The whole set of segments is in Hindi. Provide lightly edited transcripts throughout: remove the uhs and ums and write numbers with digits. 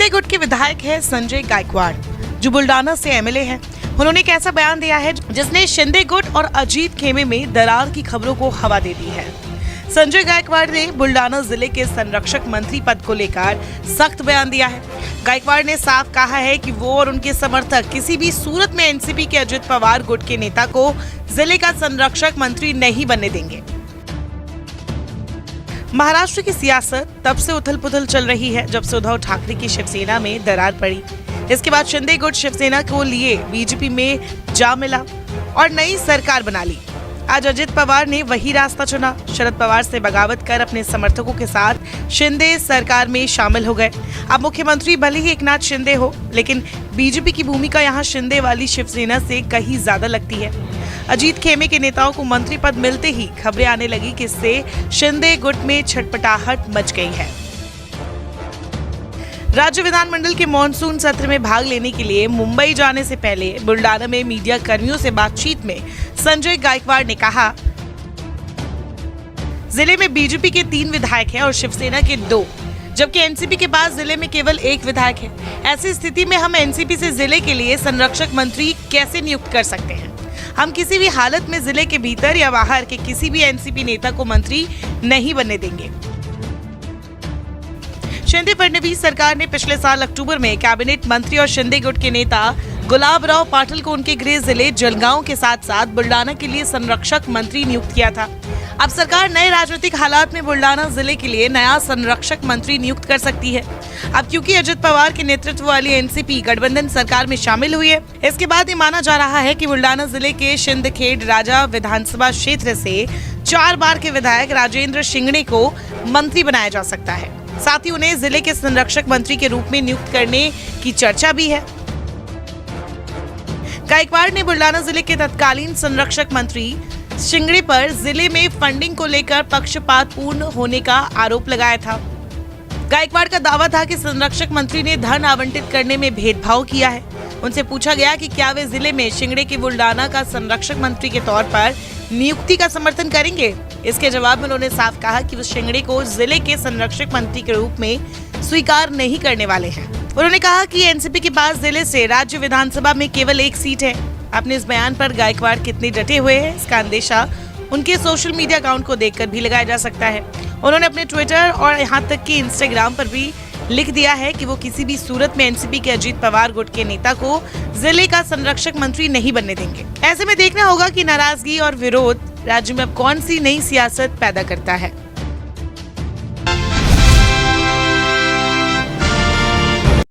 शिंदे गुट के विधायक है संजय गायकवाड़, जो बुल्डाना से एमएलए हैं। उन्होंने एक ऐसा बयान दिया है जिसने शिंदे गुट और अजीत खेमे में दरार की खबरों को हवा दे दी है। संजय गायकवाड़ ने बुल्डाना जिले के संरक्षक मंत्री पद को लेकर सख्त बयान दिया है। गायकवाड़ ने साफ कहा है कि वो और उनके समर्थक किसी भी सूरत में एनसीपी के अजित पवार गुट के नेता को जिले का संरक्षक मंत्री नहीं बनने देंगे। महाराष्ट्र की सियासत तब से उथल पुथल चल रही है जब से उद्धव ठाकरे की शिवसेना में दरार पड़ी। इसके बाद शिंदे गुट शिवसेना को लिए बीजेपी में जा मिला और नई सरकार बना ली। आज अजित पवार ने वही रास्ता चुना। शरद पवार से बगावत कर अपने समर्थकों के साथ शिंदे सरकार में शामिल हो गए। अब मुख्यमंत्री भले ही एकनाथ शिंदे हो, लेकिन बीजेपी की भूमिका यहाँ शिंदे वाली शिवसेना से कहीं ज्यादा लगती है। अजीत खेमे के नेताओं को मंत्री पद मिलते ही खबरें आने लगी कि इससे शिंदे गुट में छटपटाहट मच गई है। राज्य विधानमंडल के मॉनसून सत्र में भाग लेने के लिए मुंबई जाने से पहले बुल्डाना में मीडिया कर्मियों से बातचीत में संजय गायकवाड़ ने कहा, जिले में बीजेपी के 3 विधायक हैं और शिवसेना के 2, जबकि एनसीपी के पास जिले में केवल 1 विधायक है। ऐसी स्थिति में हम एनसीपी से जिले के लिए संरक्षक मंत्री कैसे नियुक्त कर सकते हैं? हम किसी भी हालत में जिले के भीतर या बाहर के किसी भी एनसीपी नेता को मंत्री नहीं बनने देंगे। शिंदे फडणवीस सरकार ने पिछले साल अक्टूबर में कैबिनेट मंत्री और शिंदे गुट के नेता गुलाबराव पाटिल को उनके गृह जिले जलगांव के साथ साथ बुल्डाना के लिए संरक्षक मंत्री नियुक्त किया था। अब सरकार नए राजनीतिक हालात में बुल्डाना जिले के लिए नया संरक्षक मंत्री नियुक्त कर सकती है। अब क्योंकि अजित पवार के नेतृत्व वाली एनसीपी गठबंधन सरकार में शामिल हुई है, इसके बाद ये माना जा रहा है कि बुल्डाना जिले के शिंदखेड़ राजा विधानसभा क्षेत्र से 4 बार के विधायक राजेंद्र शिंगणे को मंत्री बनाया जा सकता है। साथ ही उन्हें जिले के संरक्षक मंत्री के रूप में नियुक्त करने की चर्चा भी है। गायकवाड़ ने बुल्डाना जिले के तत्कालीन संरक्षक मंत्री शिंगणे पर जिले में फंडिंग को लेकर पक्षपातपूर्ण होने का आरोप लगाया था। गायकवाड़ का दावा था कि संरक्षक मंत्री ने धन आवंटित करने में भेदभाव किया है। उनसे पूछा गया कि क्या वे जिले में शिंगणे के बुल्डाना का संरक्षक मंत्री के तौर पर नियुक्ति का समर्थन करेंगे। इसके जवाब में उन्होंने साफ कहा कि वो शिंगणे को जिले के संरक्षक मंत्री के रूप में स्वीकार नहीं करने वाले हैं। उन्होंने कहा कि एनसीपी के पास जिले से राज्य विधानसभा में केवल 1 सीट है। अपने इस बयान पर गायकवाड़ कितने डटे हुए हैं, इसका अंदेशा उनके सोशल मीडिया अकाउंट को देखकर भी लगाया जा सकता है। उन्होंने अपने ट्विटर और यहाँ तक कि इंस्टाग्राम पर भी लिख दिया है कि वो किसी भी सूरत में एनसीपी के अजीत पवार गुट के नेता को जिले का संरक्षक मंत्री नहीं बनने देंगे। ऐसे में देखना होगा कि नाराजगी और विरोध राज्य में अब कौन सी नई सियासत पैदा करता है।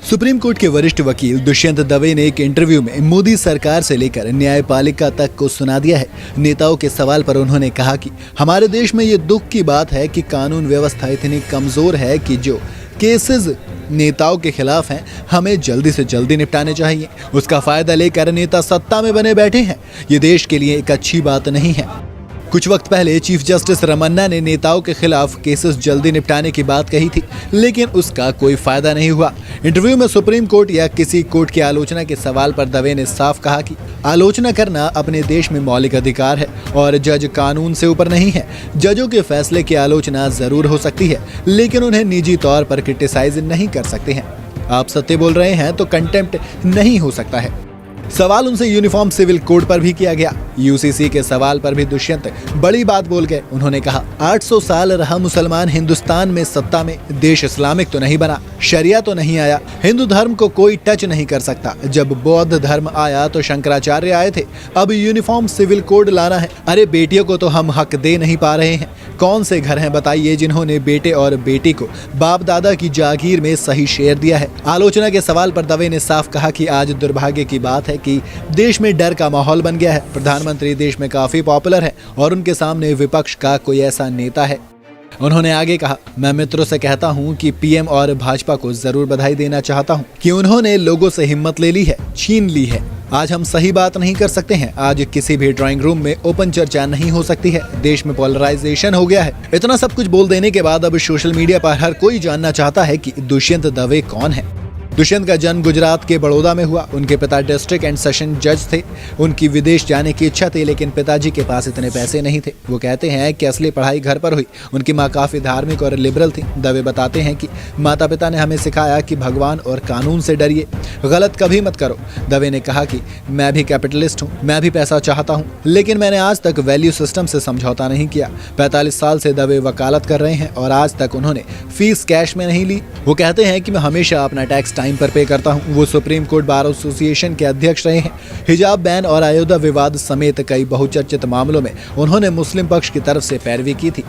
सुप्रीम कोर्ट के वरिष्ठ वकील दुष्यंत दवे ने एक इंटरव्यू में मोदी सरकार से लेकर न्यायपालिका तक को सुना दिया है। नेताओं के सवाल पर उन्होंने कहा कि हमारे देश में ये दुख की बात है कि कानून व्यवस्था इतनी कमजोर है कि जो केसेस नेताओं के खिलाफ हैं हमें जल्दी से जल्दी निपटाने चाहिए। उसका फायदा लेकर नेता सत्ता में बने बैठे हैं। ये देश के लिए एक अच्छी बात नहीं है। कुछ वक्त पहले चीफ जस्टिस रमन्ना ने नेताओं के खिलाफ केसेस जल्दी निपटाने की बात कही थी, लेकिन उसका कोई फायदा नहीं हुआ। इंटरव्यू में सुप्रीम कोर्ट या किसी कोर्ट की आलोचना के सवाल पर दवे ने साफ कहा कि आलोचना करना अपने देश में मौलिक अधिकार है और जज कानून से ऊपर नहीं है। जजों के फैसले की आलोचना जरूर हो सकती है, लेकिन उन्हें निजी तौर पर क्रिटिसाइज नहीं कर सकते हैं। आप सत्य बोल रहे हैं तो कंटेम्प्ट नहीं हो सकता है। सवाल उनसे यूनिफॉर्म सिविल कोड पर भी किया गया। यूसीसी के सवाल पर भी दुष्यंत बड़ी बात बोल गए। उन्होंने कहा, 800 साल रहा मुसलमान हिंदुस्तान में सत्ता में, देश इस्लामिक तो नहीं बना, शरिया तो नहीं आया, हिंदू धर्म को कोई टच नहीं कर सकता। जब बौद्ध धर्म आया तो शंकराचार्य आए थे, अब यूनिफॉर्म सिविल कोड लाना है। अरे बेटियों को तो हम हक दे नहीं पा रहे हैं। कौन से घर हैं बताइए जिन्होंने बेटे और बेटी को बाप दादा की जागीर में सही शेयर दिया है। आलोचना के सवाल पर दवे ने साफ कहा कि आज दुर्भाग्य की बात है कि देश में डर का माहौल बन गया है। प्रधानमंत्री देश में काफी पॉपुलर है और उनके सामने विपक्ष का कोई ऐसा नेता है। उन्होंने आगे कहा, मैं मित्रों से कहता हूं कि पीएम और भाजपा को जरूर बधाई देना चाहता हूं कि उन्होंने लोगों से हिम्मत ले ली है, छीन ली है। आज हम सही बात नहीं कर सकते हैं। आज किसी भी ड्राइंग रूम में ओपन चर्चा नहीं हो सकती है। देश में पोलराइजेशन हो गया है। इतना सब कुछ बोल देने के बाद अब सोशल मीडिया पर हर कोई जानना चाहता है कि दुष्यंत दवे कौन है। दुष्यंत का जन्म गुजरात के बड़ौदा में हुआ। उनके पिता डिस्ट्रिक्ट एंड सेशन जज थे। उनकी विदेश जाने की इच्छा थी, लेकिन पिताजी के पास इतने पैसे नहीं थे। वो कहते हैं कि असली पढ़ाई घर पर हुई। उनकी माँ काफ़ी धार्मिक और लिबरल थी। दवे बताते हैं कि माता पिता ने हमें सिखाया कि भगवान और कानून से डरिए, गलत कभी मत करो। दवे ने कहा कि मैं भी कैपिटलिस्ट हूँ, मैं भी पैसा चाहता हूँ, लेकिन मैंने आज तक वैल्यू सिस्टम से समझौता नहीं किया। 45 साल से दवे वकालत कर रहे हैं और आज तक उन्होंने फीस कैश में नहीं ली। वो कहते हैं कि मैं हमेशा अपना टैक्स टाइम पर पे करता हूं। वो सुप्रीम कोर्ट बार एसोसिएशन के अध्यक्ष रहे हैं। हिजाब बैन और अयोध्या विवाद समेत कई बहुचर्चित मामलों में उन्होंने मुस्लिम पक्ष की तरफ से पैरवी की थी।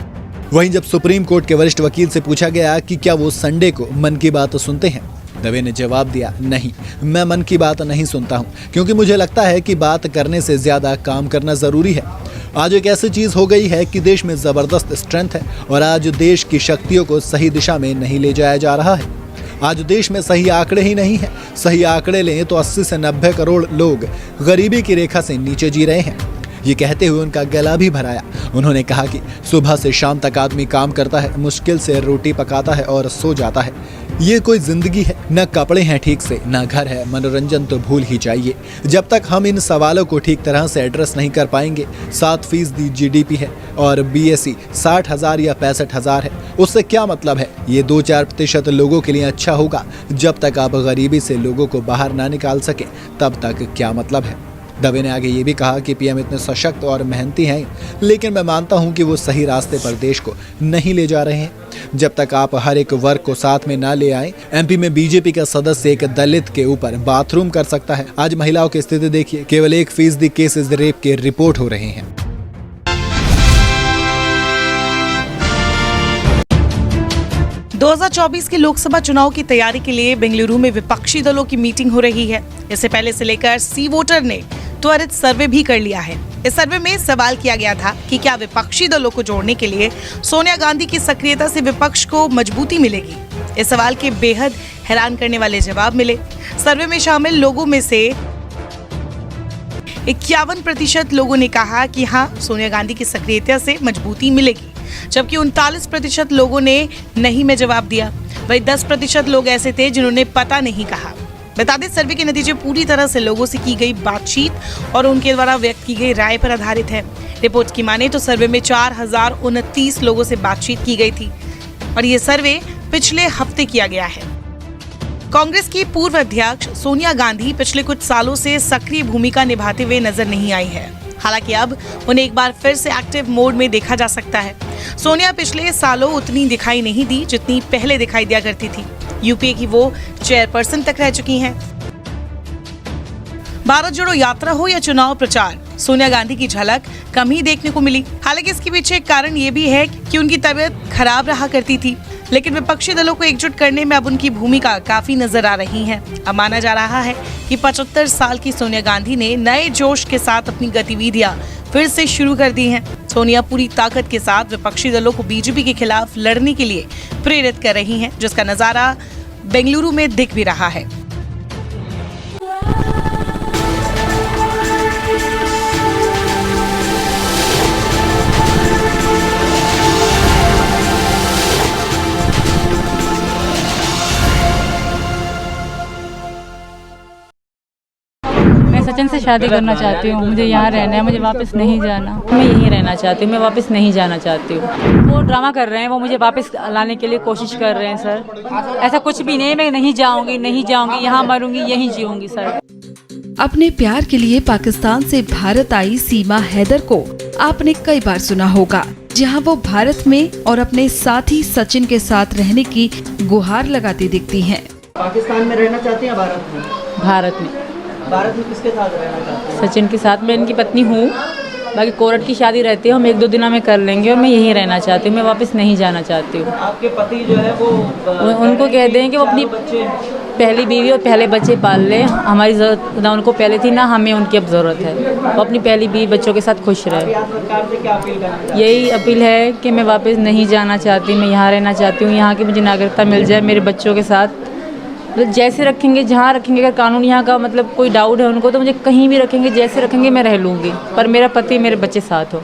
वहीं जब सुप्रीम कोर्ट के वरिष्ठ वकील से पूछा गया कि क्या वो संडे को मन की बात सुनते हैं, दवे ने जवाब दिया, नहीं, मैं मन की बात नहीं सुनता हूं, क्योंकि मुझे लगता है कि बात करने से ज्यादा काम करना जरूरी है। आज एक ऐसी चीज हो गई है कि देश में जबरदस्त स्ट्रेंथ है और आज देश की शक्तियों को सही दिशा में नहीं ले जाया जा रहा है। आज देश में सही आंकड़े ही नहीं है। सही आंकड़े लें तो 80 से 90 करोड़ लोग गरीबी की रेखा से नीचे जी रहे हैं। ये कहते हुए उनका गला भी भराया। उन्होंने कहा कि सुबह से शाम तक आदमी काम करता है, मुश्किल से रोटी पकाता है और सो जाता है। ये कोई जिंदगी है? न कपड़े हैं ठीक से, न घर है, मनोरंजन तो भूल ही जाइए। जब तक हम इन सवालों को ठीक तरह से एड्रेस नहीं कर पाएंगे, 7% GDP है और BSE 60,000 या 65,000 है, उससे क्या मतलब है? ये 2-4% लोगों के लिए अच्छा होगा। जब तक आप गरीबी से लोगों को बाहर ना निकाल सके, तब तक क्या मतलब है? दवे ने आगे ये भी कहा कि PM इतने सशक्त और मेहनती हैं, लेकिन मैं मानता हूं कि वो सही रास्ते पर देश को नहीं ले जा रहे हैं। जब तक आप हर एक वर्ग को साथ में ना ले आए, MP में BJP का सदस्य एक दलित के ऊपर बाथरूम कर सकता है। आज महिलाओं की स्थिति देखिए, केवल 1% केसेस रेप के रिपोर्ट हो रहे हैं। 2024 के लोकसभा चुनाव की तैयारी के लिए बेंगलुरु में विपक्षी दलों की मीटिंग हो रही है। इससे पहले से लेकर सी वोटर ने त्वरित सर्वे भी कर लिया है। इस सर्वे में सवाल किया गया था कि क्या विपक्षी दलों को जोड़ने के लिए सोनिया गांधी की सक्रियता से विपक्ष को मजबूती मिलेगी। इस सवाल के बेहद हैरान करने वाले जवाब मिले। सर्वे में शामिल लोगों में से 51% लोगों ने कहा कि हाँ, सोनिया गांधी की सक्रियता से मजबूती मिलेगी, जबकि 39% लोगों ने नहीं में जवाब दिया। वही 10% लोग ऐसे थे जिन्होंने पता नहीं कहा। बता दें, सर्वे के नतीजे पूरी तरह से लोगों से की गई बातचीत और उनके द्वारा व्यक्त की गई राय पर आधारित है। रिपोर्ट की माने तो सर्वे में 4029 लोगों से बातचीत की गई थी और ये सर्वे पिछले हफ्ते किया गया है। कांग्रेस की पूर्व अध्यक्ष सोनिया गांधी पिछले कुछ सालों से सक्रिय भूमिका निभाते हुए नजर नहीं आई है। हालांकि अब उन्हें एक बार फिर से एक्टिव मोड में देखा जा सकता है। सोनिया पिछले सालों उतनी दिखाई नहीं दी जितनी पहले दिखाई दिया करती थी। यूपीए की वो चेयरपर्सन तक रह चुकी हैं। भारत जोड़ो यात्रा हो या चुनाव प्रचार, सोनिया गांधी की झलक कम ही देखने को मिली। हालांकि इसके पीछे एक कारण ये भी है कि उनकी तबीयत खराब रहा करती थी, लेकिन विपक्षी दलों को एकजुट करने में अब उनकी भूमिका काफी नजर आ रही है। अब माना जा रहा है कि 75 साल की सोनिया गांधी ने नए जोश के साथ अपनी गतिविधियां फिर से शुरू कर दी हैं। सोनिया पूरी ताकत के साथ विपक्षी दलों को बीजेपी के खिलाफ लड़ने के लिए प्रेरित कर रही हैं, जिसका नजारा बेंगलुरु में दिख भी रहा है। सचिन से शादी करना चाहती हूँ। मुझे यहाँ रहना है, मुझे वापस नहीं जाना। मैं यहीं रहना चाहती हूँ, मैं वापस नहीं जाना चाहती हूँ। वो ड्रामा कर रहे हैं, वो मुझे वापस लाने के लिए कोशिश कर रहे हैं सर। ऐसा कुछ भी नहीं, मैं नहीं जाऊँगी, नहीं जाऊँगी, यहाँ मरूंगी, यहीं जीऊँगी सर। अपने प्यार के लिए पाकिस्तान से भारत आई सीमा हैदर को आपने कई बार सुना होगा, जहां वो भारत में और अपने साथी सचिन के साथ रहने की गुहार लगाती दिखती हैं। पाकिस्तान में रहना चाहती हैं भारत में? भारत में। भारत में किसके साथ रहना चाहती हैं? सचिन के साथ। मैं इनकी पत्नी हूँ। बाकी कोर्ट की शादी रहती है, हम 1-2 दिनों में कर लेंगे और मैं यहीं रहना चाहती हूँ, मैं वापस नहीं जाना चाहती हूँ। आपके पति जो है वो उनको कह दें कि वो अपनी पहली बीवी और पहले बच्चे पाल लें। हमारी ज़रूरत ना उनको पहले थी, ना हमें उनकी अब ज़रूरत है। वो अपनी पहली बीवी बच्चों के साथ खुश रहे। सरकार से क्या अपील करना चाहती हैं? यही अपील है कि मैं वापस नहीं जाना चाहती, मैं यहाँ रहना चाहती हूँ। यहाँ की मुझे नागरिकता मिल जाए, मेरे बच्चों के साथ मतलब जैसे रखेंगे, जहाँ रखेंगे। अगर कानून यहाँ का मतलब कोई डाउट है उनको, तो मुझे कहीं भी रखेंगे, जैसे रखेंगे मैं रह लूँगी, पर मेरा पति मेरे बच्चे साथ हो।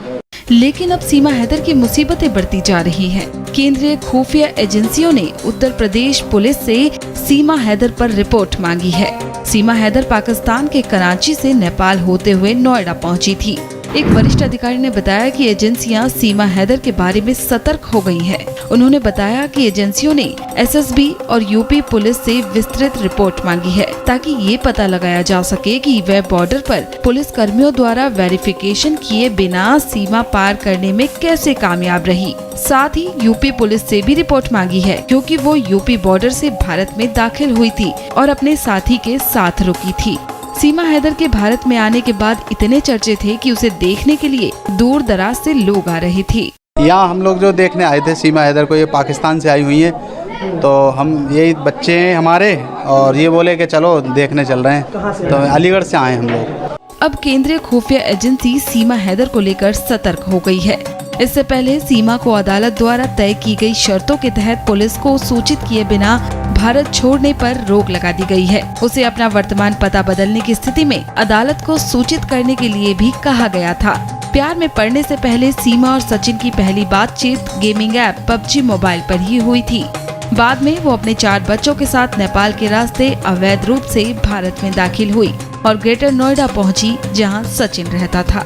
लेकिन अब सीमा हैदर की मुसीबतें बढ़ती जा रही हैं। केंद्रीय खुफिया एजेंसियों ने उत्तर प्रदेश पुलिस से सीमा हैदर पर रिपोर्ट मांगी है। सीमा हैदर पाकिस्तान के कराची से नेपाल होते हुए नोएडा पहुंची थी। एक वरिष्ठ अधिकारी ने बताया कि एजेंसियां सीमा हैदर के बारे में सतर्क हो गई हैं। उन्होंने बताया कि एजेंसियों ने एसएसबी और यूपी पुलिस से विस्तृत रिपोर्ट मांगी है ताकि ये पता लगाया जा सके कि वह बॉर्डर पर पुलिस कर्मियों द्वारा वेरिफिकेशन किए बिना सीमा पार करने में कैसे कामयाब रही। साथ ही यूपी पुलिस से भी रिपोर्ट मांगी है क्योंकि वो यूपी बॉर्डर से भारत में दाखिल हुई थी और अपने साथी के साथ रुकी थी। सीमा हैदर के भारत में आने के बाद इतने चर्चे थे कि उसे देखने के लिए दूर दराज से लोग आ रहे थे। यहाँ हम लोग जो देखने आए थे सीमा हैदर को, ये पाकिस्तान से आई हुई है, तो हम यही बच्चे हैं हमारे और ये बोले कि चलो देखने चल रहे हैं, तो अलीगढ़ से आए हम लोग। अब केंद्रीय खुफिया एजेंसी सीमा हैदर को लेकर सतर्क हो गई है। इससे पहले सीमा को अदालत द्वारा तय की गई शर्तों के तहत पुलिस को सूचित किए बिना भारत छोड़ने पर रोक लगा दी गई है। उसे अपना वर्तमान पता बदलने की स्थिति में अदालत को सूचित करने के लिए भी कहा गया था। प्यार में पड़ने से पहले सीमा और सचिन की पहली बातचीत गेमिंग ऐप PUBG मोबाइल पर ही हुई थी। बाद में वो अपने 4 बच्चों के साथ नेपाल के रास्ते अवैध रूप से भारत में दाखिल हुई और ग्रेटर नोएडा पहुंची, जहां सचिन रहता था।